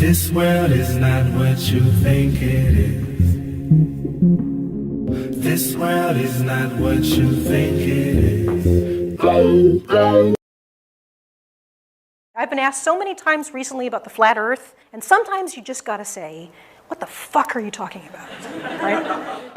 This world is not what you think it is. This world is not what you think it is. I've been asked so many times recently about the flat earth, and sometimes you just gotta say, what the fuck are you talking about, right?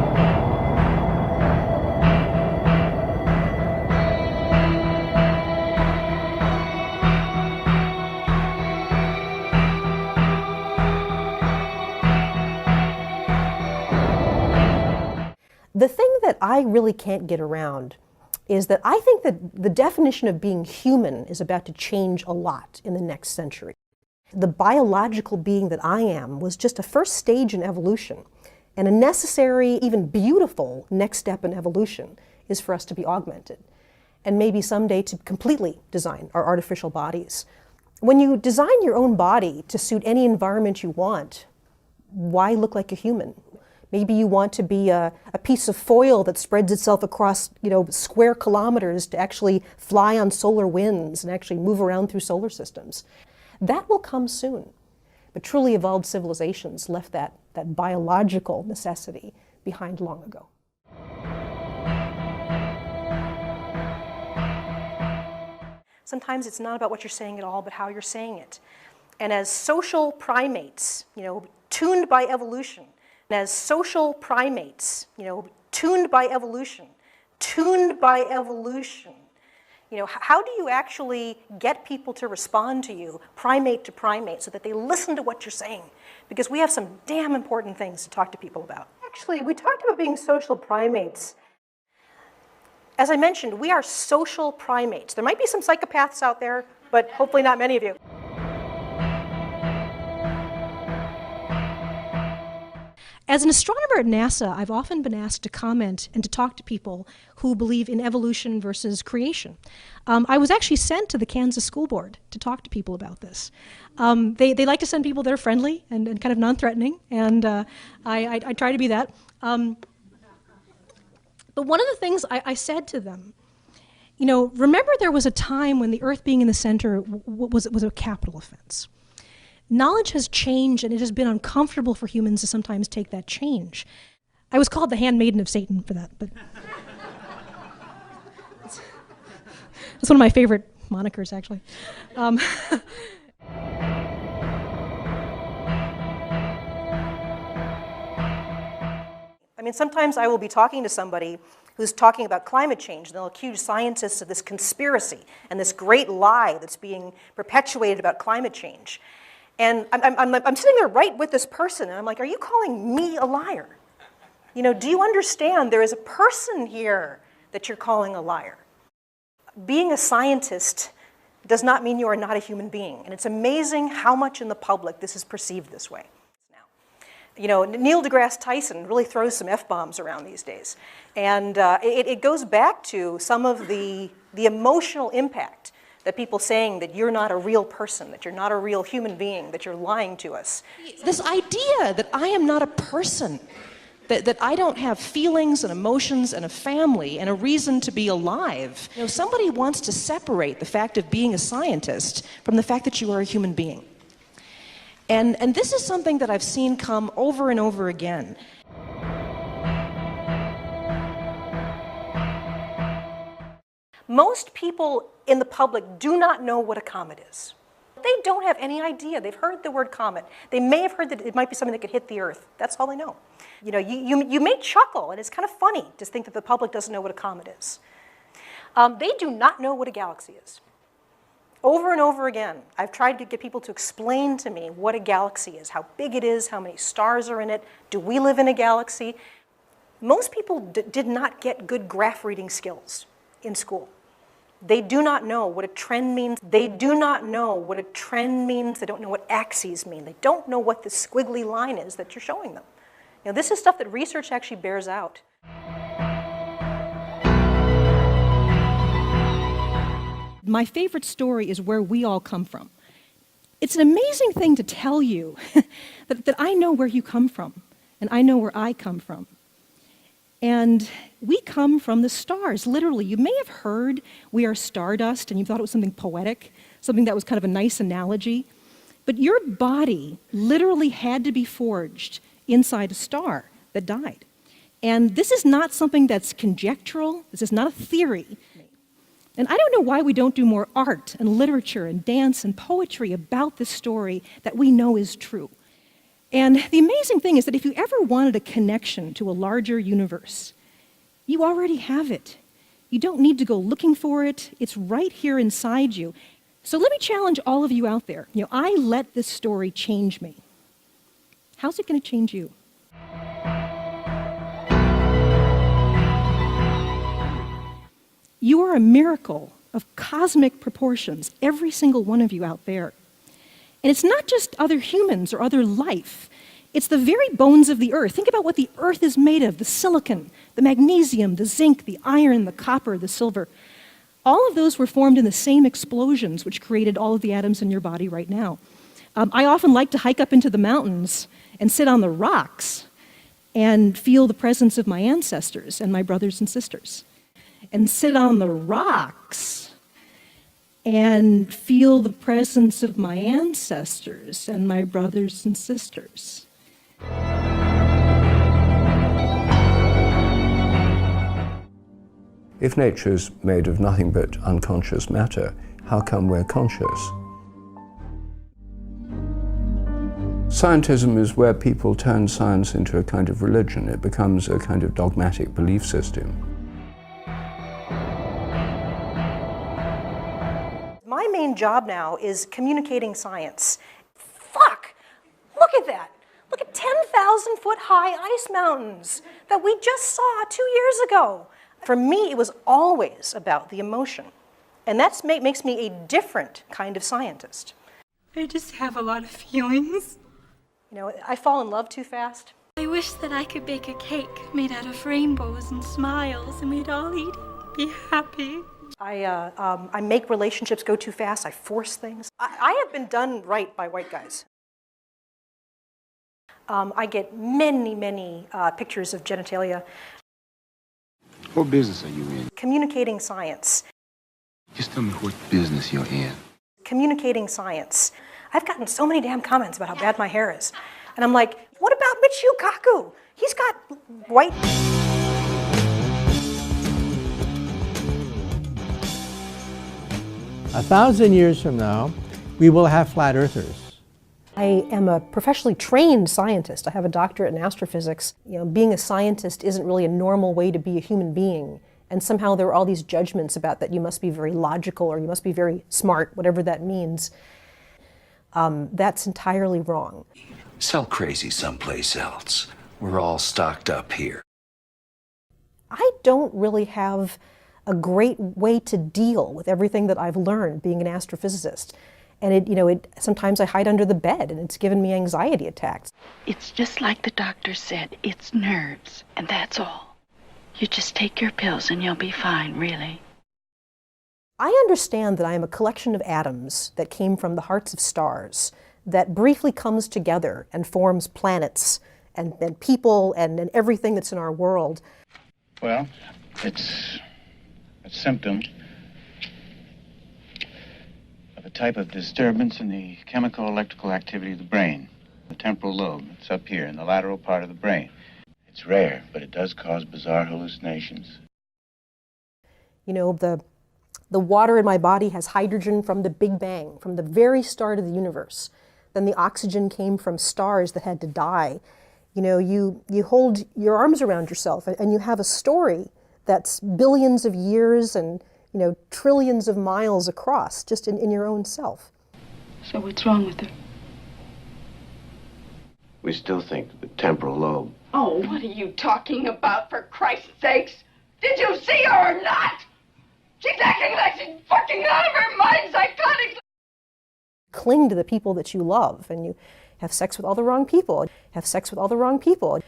The thing that I really can't get around is that I think that the definition of being human is about to change a lot in the next century. The biological being that I am was just a first stage in evolution, and a necessary, even beautiful next step in evolution is for us to be augmented, and maybe someday to completely design our artificial bodies. When you design your own body to suit any environment you want, why look like a human? Maybe you want to be a piece of foil that spreads itself across, square kilometers to actually fly on solar winds and actually move around through solar systems. That will come soon. But truly evolved civilizations left that biological necessity behind long ago. Sometimes it's not about what you're saying at all, but how you're saying it. And as social primates, tuned by evolution, how do you actually get people to respond to you, primate to primate, so that they listen to what you're saying? Because we have some damn important things to talk to people about. Actually, we talked about being social primates. As I mentioned, we are social primates. There might be some psychopaths out there, but hopefully not many of you. As an astronomer at NASA, I've often been asked to comment and to talk to people who believe in evolution versus creation. I was actually sent to the Kansas School Board to talk to people about this. They like to send people that are friendly and kind of non-threatening, and I try to be that. But one of the things I said to them, remember there was a time when the Earth being in the center was a capital offense. Knowledge has changed, and it has been uncomfortable for humans to sometimes take that change. I was called the handmaiden of Satan for that, but it's one of my favorite monikers, actually. Sometimes I will be talking to somebody who's talking about climate change, and they'll accuse scientists of this conspiracy and this great lie that's being perpetuated about climate change. And I'm sitting there right with this person, and I'm like, are you calling me a liar? Do you understand there is a person here that you're calling a liar? Being a scientist does not mean you are not a human being, and it's amazing how much in the public this is perceived this way. Neil deGrasse Tyson really throws some F-bombs around these days, and it goes back to some of the emotional impact that people saying that you're not a real person, that you're not a real human being, that you're lying to us. This idea that I am not a person, that I don't have feelings and emotions and a family and a reason to be alive. Somebody wants to separate the fact of being a scientist from the fact that you are a human being. And this is something that I've seen come over and over again. Most people in the public do not know what a comet is. They don't have any idea. They've heard the word comet. They may have heard that it might be something that could hit the Earth. That's all they know. You may chuckle, and it's kind of funny to think that the public doesn't know what a comet is. They do not know what a galaxy is. Over and over again, I've tried to get people to explain to me what a galaxy is, how big it is, how many stars are in it, do we live in a galaxy? Most people did not get good graph reading skills in school. They do not know what a trend means. They do not know what a trend means. They don't know what axes mean. They don't know what the squiggly line is that you're showing them. This is stuff that research actually bears out. My favorite story is where we all come from. It's an amazing thing to tell you that I know where you come from, and I know where I come from. And we come from the stars, literally. You may have heard we are stardust, and you thought it was something poetic, something that was kind of a nice analogy. But your body literally had to be forged inside a star that died. And this is not something that's conjectural. This is not a theory. And I don't know why we don't do more art and literature and dance and poetry about this story that we know is true. And the amazing thing is that if you ever wanted a connection to a larger universe, you already have it. You don't need to go looking for it. It's right here inside you. So let me challenge all of you out there. I let this story change me. How's it going to change you? You are a miracle of cosmic proportions, every single one of you out there. And it's not just other humans or other life. It's the very bones of the earth. Think about what the earth is made of: the silicon, the magnesium, the zinc, the iron, the copper, the silver. All of those were formed in the same explosions which created all of the atoms in your body right now. I often like to hike up into the mountains and sit on the rocks and feel the presence of my ancestors and my brothers and sisters. And sit on the rocks and feel the presence of my ancestors and my brothers and sisters. If nature is made of nothing but unconscious matter, how come we're conscious? Scientism is where people turn science into a kind of religion. It becomes a kind of dogmatic belief system. My main job now is communicating science. Fuck! Look at that! Look at 10,000-foot high ice mountains that we just saw 2 years ago. For me, it was always about the emotion. And that makes me a different kind of scientist. I just have a lot of feelings. I fall in love too fast. I wish that I could bake a cake made out of rainbows and smiles and we'd all eat it, be happy. I make relationships go too fast. I force things. I have been done right by white guys. I get many pictures of genitalia. What business are you in? Communicating science. Just tell me what business you're in. Communicating science. I've gotten so many damn comments about how bad my hair is. And I'm like, what about Michio Kaku? He's got white... 1,000 years from now, we will have flat earthers. I am a professionally trained scientist. I have a doctorate in astrophysics. Being a scientist isn't really a normal way to be a human being. And somehow there are all these judgments about that you must be very logical or you must be very smart, whatever that means. That's entirely wrong. Sell crazy someplace else. We're all stocked up here. I don't really have a great way to deal with everything that I've learned being an astrophysicist. And sometimes I hide under the bed and it's given me anxiety attacks. It's just like the doctor said, it's nerves, and that's all. You just take your pills and you'll be fine, really. I understand that I am a collection of atoms that came from the hearts of stars that briefly comes together and forms planets and people and everything that's in our world. Well, it's a symptom of a type of disturbance in the chemical electrical activity of the brain, the temporal lobe. It's up here in the lateral part of the brain. It's rare, but it does cause bizarre hallucinations. The water in my body has hydrogen from the Big Bang, from the very start of the universe. Then the oxygen came from stars that had to die. You hold your arms around yourself and you have a story that's billions of years and, trillions of miles across, just in your own self. So what's wrong with her? We still think the temporal lobe. Oh, what are you talking about, for Christ's sakes? Did you see her or not? She's acting like she's fucking out of her mind, psychotic. Cling to the people that you love, and you have sex with all the wrong people, have sex with all the wrong people,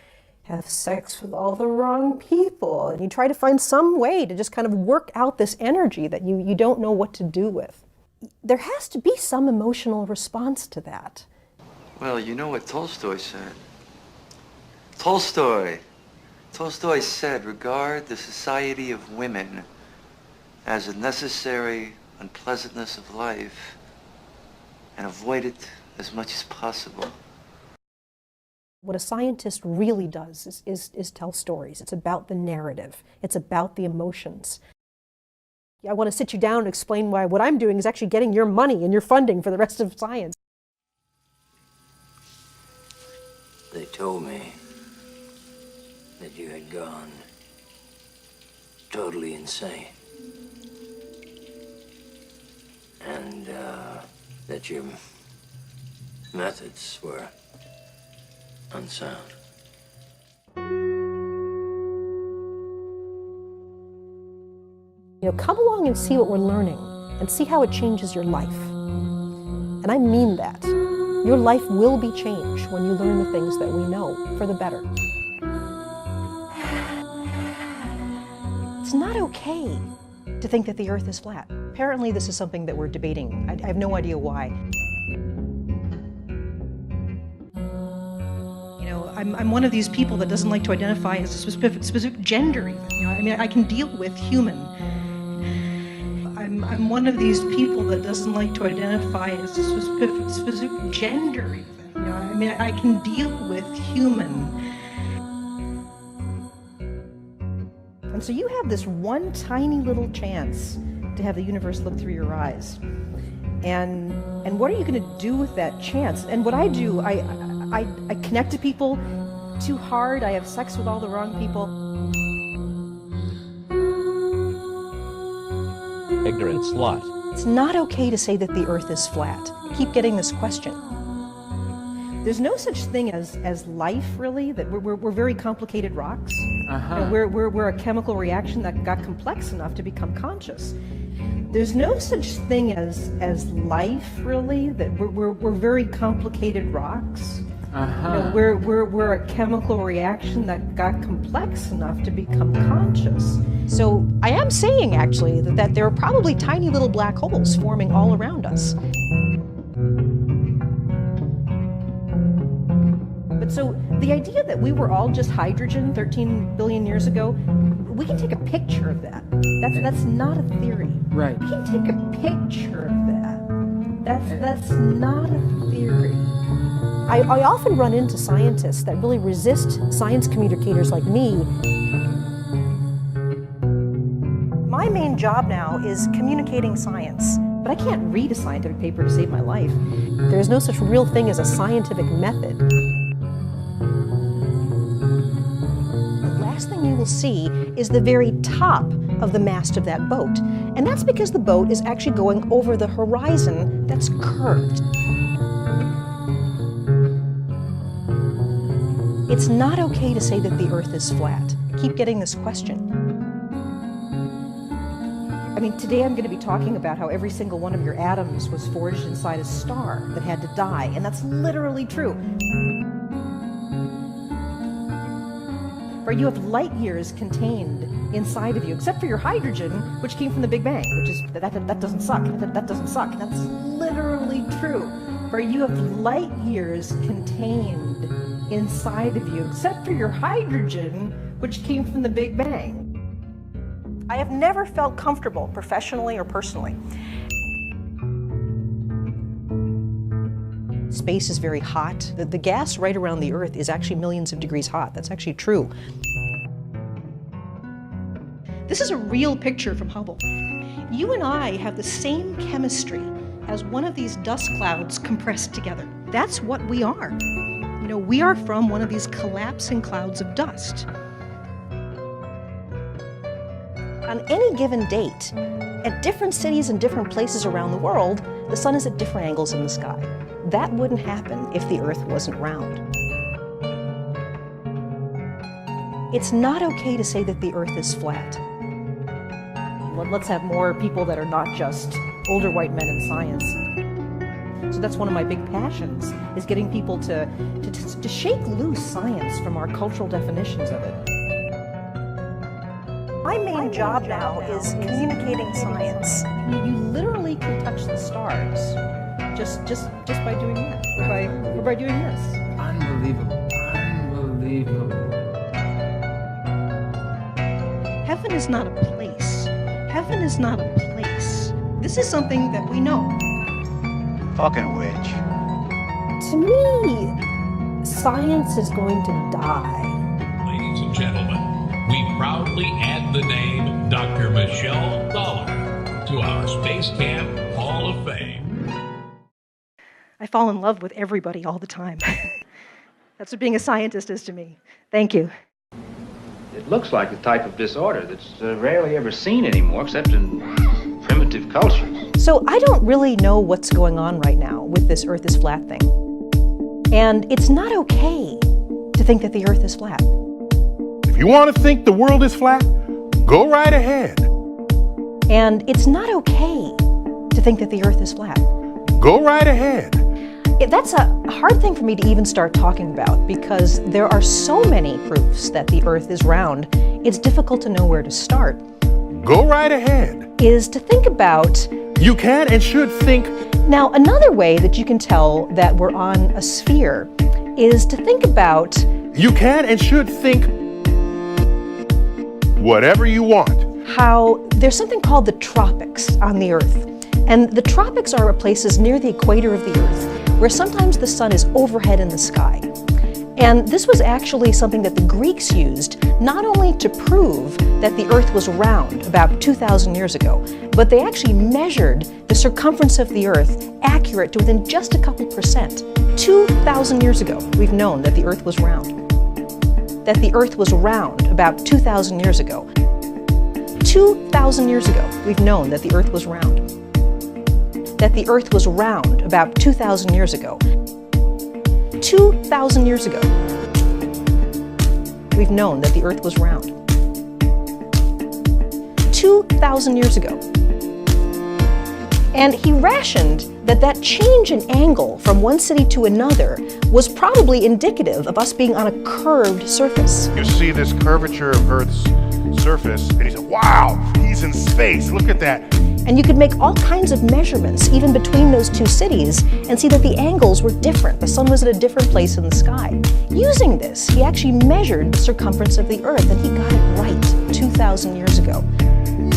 have sex with all the wrong people. And you try to find some way to just kind of work out this energy that you don't know what to do with. There has to be some emotional response to that. Well, you know what Tolstoy said. Tolstoy said, regard the society of women as a necessary unpleasantness of life and avoid it as much as possible. What a scientist really does is tell stories. It's about the narrative. It's about the emotions. I want to sit you down and explain why what I'm doing is actually getting your money and your funding for the rest of science. They told me that you had gone totally insane. And that your methods were unsound. You know, come along and see what we're learning and see how it changes your life. And I mean that. Your life will be changed when you learn the things that we know for the better. It's not okay to think that the Earth is flat. Apparently this is something that we're debating. I have no idea why. You know, I'm one of these people that doesn't like to identify as a specific gender even. You know, I mean, I can deal with human. I'm one of these people that doesn't like to identify as a specific gender even. You know, I mean, I can deal with human. And so you have this one tiny little chance to have the universe look through your eyes. And what are you going to do with that chance? And what I do, I connect to people too hard. I have sex with all the wrong people. Ignorant slut. It's not okay to say that the Earth is flat. I keep getting this question. There's no such thing as life, really, that we're very complicated rocks. Uh-huh. You know, we're a chemical reaction that got complex enough to become conscious. There's no such thing as life, really, that we're very complicated rocks. Uh-huh. You know, we're a chemical reaction that got complex enough to become conscious. So I am saying, actually, that there are probably tiny little black holes forming all around us. But so the idea that we were all just hydrogen 13 billion years ago, we can take a picture of that. That's not a theory. Right. We can take a picture of that. That's not a theory. I often run into scientists that really resist science communicators like me. My main job now is communicating science, but I can't read a scientific paper to save my life. There's no such real thing as a scientific method. The last thing you will see is the very top of the mast of that boat. And that's because the boat is actually going over the horizon that's curved. It's not okay to say that the Earth is flat. I keep getting this question. I mean, today I'm going to be talking about how every single one of your atoms was forged inside a star that had to die, and that's literally true. Where you have light years contained inside of you, except for your hydrogen, which came from the Big Bang, which is, that doesn't suck, that doesn't suck. That's literally true. Where you have light years contained inside of you, except for your hydrogen, which came from the Big Bang. I have never felt comfortable, professionally or personally. Space is very hot. The gas right around the Earth is actually millions of degrees hot. That's actually true. This is a real picture from Hubble. You and I have the same chemistry as one of these dust clouds compressed together. That's what we are. You know, we are from one of these collapsing clouds of dust. On any given date, at different cities and different places around the world, the sun is at different angles in the sky. That wouldn't happen if the Earth wasn't round. It's not okay to say that the Earth is flat. Let's have more people that are not just older white men in science. So that's one of my big passions, is getting people to shake loose science from our cultural definitions of it. My main job now is communicating science. You literally can touch the stars just by doing that, or by doing this. Unbelievable. Unbelievable. Heaven is not a place. Heaven is not a place. This is something that we know. Fucking witch. To me, science is going to die. Ladies and gentlemen, we proudly add the name Dr. Michelle Thaller to our Space Camp Hall of Fame. I fall in love with everybody all the time. That's what being a scientist is to me. Thank you. It looks like the type of disorder that's rarely ever seen anymore, except in primitive cultures. So I don't really know what's going on right now with this Earth is flat thing. And it's not okay to think that the Earth is flat. If you want to think the world is flat, go right ahead. And it's not okay to think that the Earth is flat. Go right ahead. That's a hard thing for me to even start talking about because there are so many proofs that the Earth is round, it's difficult to know where to start. Go right ahead. Is to think about... You can and should think... Now, another way that you can tell that we're on a sphere is to think about... You can and should think... whatever you want. How there's something called the tropics on the Earth. And the tropics are places near the equator of the Earth where sometimes the sun is overhead in the sky. And this was actually something that the Greeks used not only to prove that the Earth was round about 2,000 years ago, but they actually measured the circumference of the Earth accurate to within just a couple percent. 2,000 years ago, we've known that the Earth was round. That the Earth was round about 2,000 years ago. 2,000 years ago, we've known that the Earth was round. That the Earth was round about 2,000 years ago. 2,000 years ago, we've known that the Earth was round. 2,000 years ago. And he rationed that change in angle from one city to another was probably indicative of us being on a curved surface. You see this curvature of Earth's surface, and he said, wow, he's in space, look at that. And you could make all kinds of measurements, even between those two cities, and see that the angles were different. The sun was at a different place in the sky. Using this, he actually measured the circumference of the Earth, and he got it right 2,000 years ago.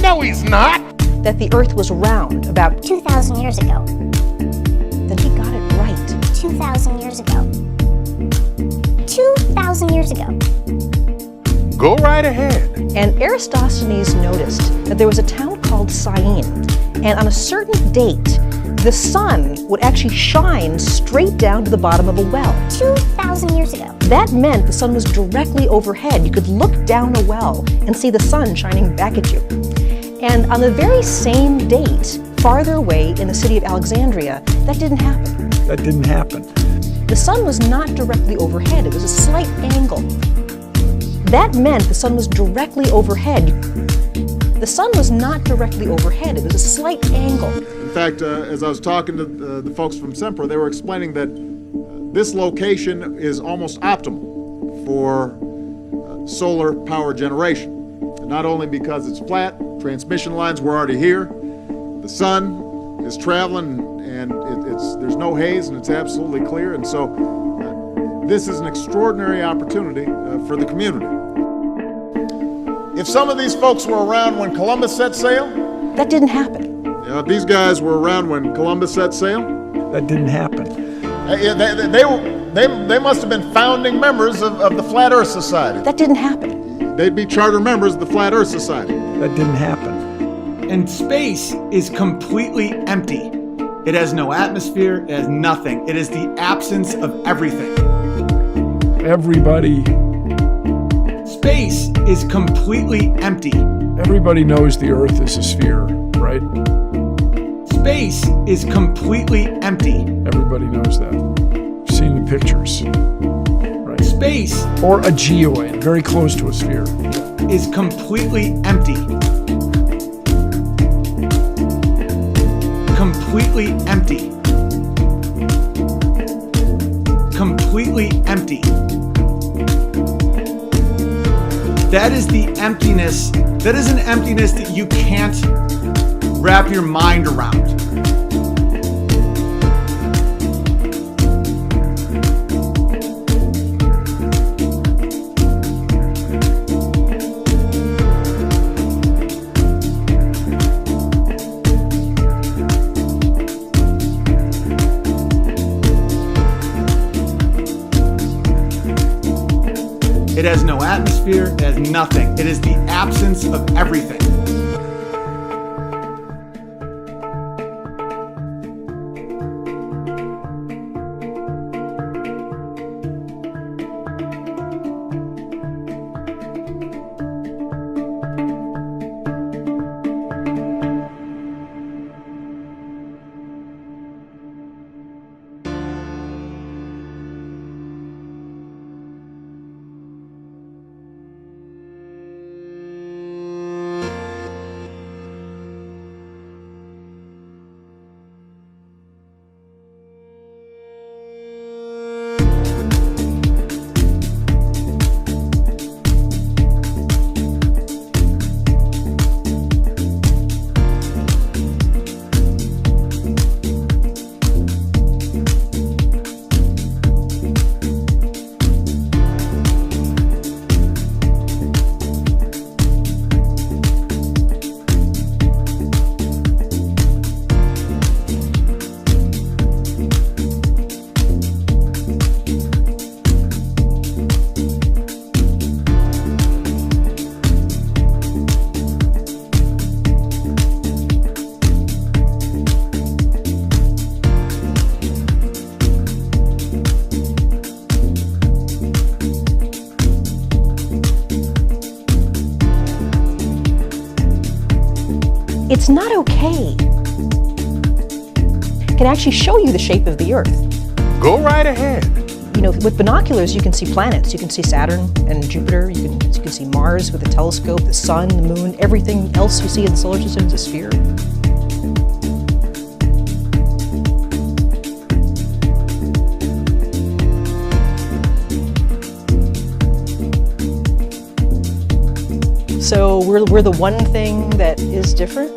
No, he's not! That the Earth was round about 2,000 years ago. Then he got it right 2,000 years ago. 2,000 years ago. Go right ahead. And Eratosthenes noticed that there was a town called Syene, and on a certain date, the sun would actually shine straight down to the bottom of a well. 2,000 years ago. That meant the sun was directly overhead. You could look down a well and see the sun shining back at you. And on the very same date, farther away in the city of Alexandria, that didn't happen. That didn't happen. The sun was not directly overhead. It was a slight angle. That meant the sun was directly overhead. The sun was not directly overhead. It was a slight angle. In fact, as I was talking to the folks from Sempra, they were explaining that this location is almost optimal for solar power generation. Not only because it's flat, transmission lines were already here, the sun is traveling, and there's no haze, and it's absolutely clear, and so this is an extraordinary opportunity for the community. If some of these folks were around when Columbus set sail, that didn't happen. If these guys were around when Columbus set sail, that didn't happen. They must have been founding members of the Flat Earth Society. That didn't happen. They'd be charter members of the Flat Earth Society. That didn't happen. And space is completely empty. It has no atmosphere, it has nothing. It is the absence of everything. Everybody. Space is completely empty. Everybody knows the Earth is a sphere, right? Space is completely empty. Everybody knows that. You've seen the pictures. Right? Space, or a geoid, very close to a sphere, is completely empty. Completely empty. Completely empty. That is the emptiness. That is an emptiness that you can't wrap your mind around. It has no atmosphere, it has nothing. It is the absence of everything. It's not okay. It can actually show you the shape of the Earth. Go right ahead. You know, with binoculars, you can see planets. You can see Saturn and Jupiter. You can see Mars with a telescope, the sun, the moon, everything else you see in the solar system is a sphere. So we're the one thing that is different,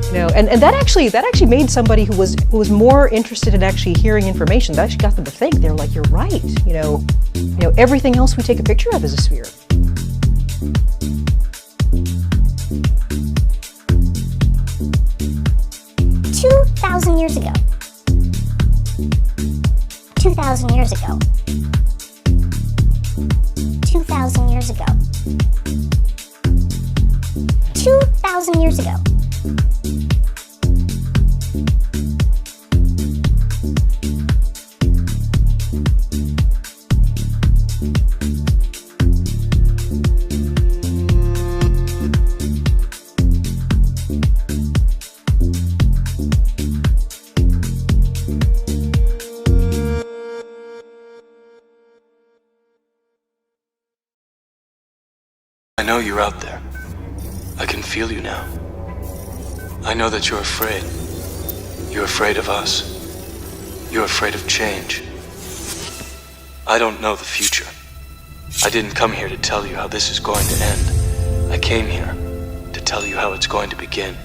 you know, and that actually made somebody who was more interested in actually hearing information. That actually got them to think. They were like, "You're right, you know, everything else we take a picture of is a sphere." Years ago. 2,000 years ago. 2,000 years ago. 2,000 years ago. I know you're out there. I can feel you now. I know that you're afraid. You're afraid of us. You're afraid of change. I don't know the future. I didn't come here to tell you how this is going to end. I came here to tell you how it's going to begin.